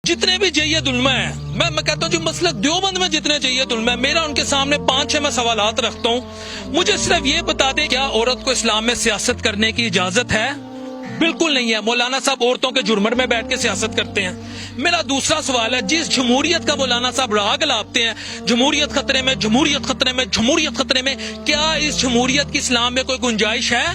جتنے بھی جید علماء ہیں، میں کہتا ہوں جو مسلک دیوبند میں جتنے جید علماء ہیں، میرا ان کے سامنے 5-6 میں سوالات رکھتا ہوں. مجھے صرف یہ بتا دیں کیا عورت کو اسلام میں سیاست کرنے کی اجازت ہے؟ بالکل نہیں ہے. مولانا صاحب عورتوں کے جرمر میں بیٹھ کے سیاست کرتے ہیں. میرا دوسرا سوال ہے، جس جمہوریت کا مولانا صاحب راگ لاپتے ہیں، جمہوریت خطرے میں، جمہوریت خطرے میں، جمہوریت خطرے میں، کیا اس جمہوریت کی اسلام میں کوئی گنجائش ہے؟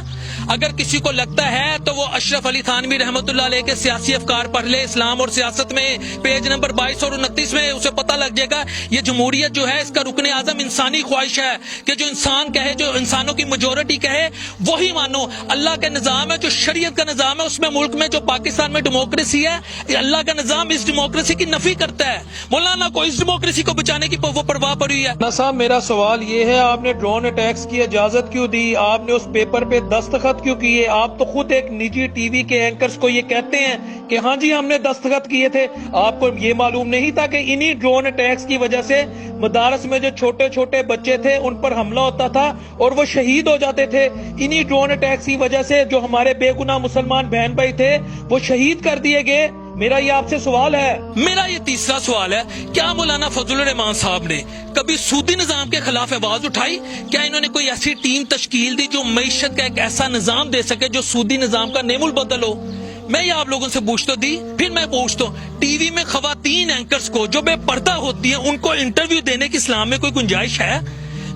اگر کسی کو لگتا ہے تو وہ اشرف علی تھانوی رحمۃ اللہ علیہ کے سیاسی افکار پڑھ لے، اسلام اور سیاست میں پیج نمبر 22 اور 29 میں اسے پتہ لگ جائے گا. یہ جمہوریت جو ہے اس کا رکن اعظم انسانی خواہش ہے کہ جو انسان کہے، جو انسانوں کی میجورٹی کہے وہی مانو. اللہ کا نظام ہے، جو شریعت کا نظام ہے، اس میں ملک میں جو پاکستان میں ڈیموکریسی ہے، اللہ کا نظام اس ڈیموکریسی کی نفی کرتا ہے. مولانا کو اس ڈیموکریسی کو بچانے کی وہ پرواہ پڑی ہے. صاحب میرا سوال یہ ہے، آپ نے ڈرون اٹیکس کی اجازت کیوں دی؟ آپ نے اس پیپر پہ دستخط کیوں کیے؟ آپ تو خود ایک نجی ٹی وی کے اینکرز کو یہ کہتے ہیں کہ ہاں جی ہم نے دستخط کیے تھے. آپ کو یہ معلوم نہیں تھا کہ انہی ڈرون اٹیکس کی وجہ سے مدارس میں جو چھوٹے چھوٹے بچے تھے ان پر حملہ ہوتا تھا اور وہ شہید ہو جاتے تھے؟ انہی ڈرون اٹیکس کی وجہ سے جو ہمارے بے گناہ مسلمان بہن بھائی تھے وہ شہید کر دیے گئے. میرا یہ آپ سے سوال ہے. میرا یہ تیسرا سوال ہے، کیا مولانا فضل الرحمان صاحب نے کبھی سودی نظام کے خلاف آواز اٹھائی؟ کیا انہوں نے کوئی ایسی ٹیم تشکیل دی جو معیشت کا ایک ایسا نظام دے سکے جو سودی نظام کا نیم البدل ہو؟ میں یہ آپ لوگوں سے پوچھتا دی. پھر میں پوچھتا ہوں، ٹی وی میں خواتین اینکرز کو جو بے پردہ ہوتی ہیں ان کو انٹرویو دینے کی اسلام میں کوئی گنجائش ہے؟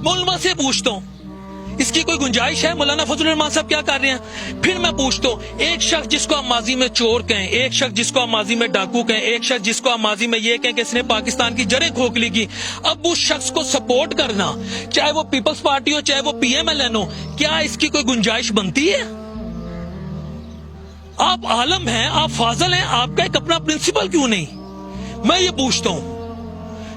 میں علماء سے پوچھتا ہوں اس کی کوئی گنجائش ہے؟ مولانا فضل الرحمان صاحب کیا کر رہے ہیں؟ پھر میں پوچھتا ہوں، ایک شخص جس کو آپ ماضی میں چور کہیں، ایک شخص جس کو آپ ماضی میں ڈاکو کہیں، ایک شخص جس کو آپ ماضی میں یہ کہیں کہ اس نے پاکستان کی جڑیں کھوکھلی کی، اب اس شخص کو سپورٹ کرنا، چاہے وہ پیپلز پارٹی ہو چاہے وہ پی ایم ایل این ہو، کیا اس کی کوئی گنجائش بنتی ہے؟ آپ عالم ہیں، آپ فاضل ہیں، آپ کا ایک اپنا پرنسپل کیوں نہیں؟ میں یہ پوچھتا ہوں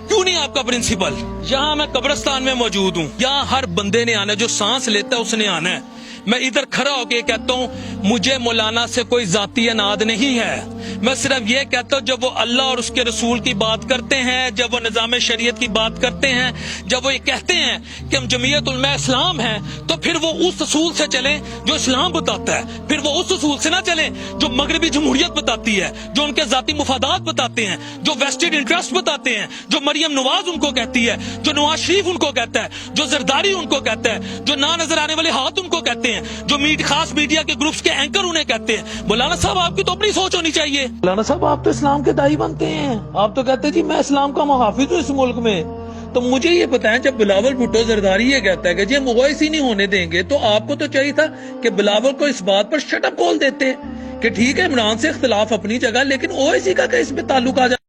کیوں نہیں آپ کا پرنسپل؟ یہاں میں قبرستان میں موجود ہوں، یہاں ہر بندے نے آنا ہے، جو سانس لیتا ہے اس نے آنا ہے. میں ادھر کھڑا ہو کے کہتا ہوں مجھے مولانا سے کوئی ذاتی اناد نہیں ہے. میں صرف یہ کہتا ہوں جب وہ اللہ اور اس کے رسول کی بات کرتے ہیں، جب وہ نظام شریعت کی بات کرتے ہیں، جب وہ یہ کہتے ہیں کہ ہم جمعیت علماء اسلام ہیں، تو پھر وہ اس اصول سے چلیں جو اسلام بتاتا ہے. پھر وہ اس اصول سے نہ چلیں جو مغربی جمہوریت بتاتی ہے، جو ان کے ذاتی مفادات بتاتے ہیں، جو ویسٹڈ انٹرسٹ بتاتے ہیں، جو مریم نواز ان کو کہتی ہے، جو نواز شریف ان کو کہتا ہے، جو زرداری ان کو کہتا ہے، جو نہ نظر آنے والے ہاتھ ان کو کہتے ہیں، جو خاص میڈیا کے گروپس کے اینکر انہیں کہتے ہیں. مولانا صاحب آپ کی تو اپنی سوچ ہونی چاہیے. مولانا صاحب آپ تو اسلام کے داعی بنتے ہیں، آپ تو کہتے ہیں جی میں اسلام کا محافظ ہوں اس ملک میں. تو مجھے یہ بتائیں جب بلاول بھٹو زرداری یہ کہتا ہے کہ جی ہم اویسی نہیں ہونے دیں گے، تو آپ کو تو چاہیے تھا کہ بلاول کو اس بات پر شٹ اپ کھول دیتے کہ ٹھیک ہے عمران سے اختلاف اپنی جگہ، لیکن اویسی کا کہ اس میں تعلق آ جائے.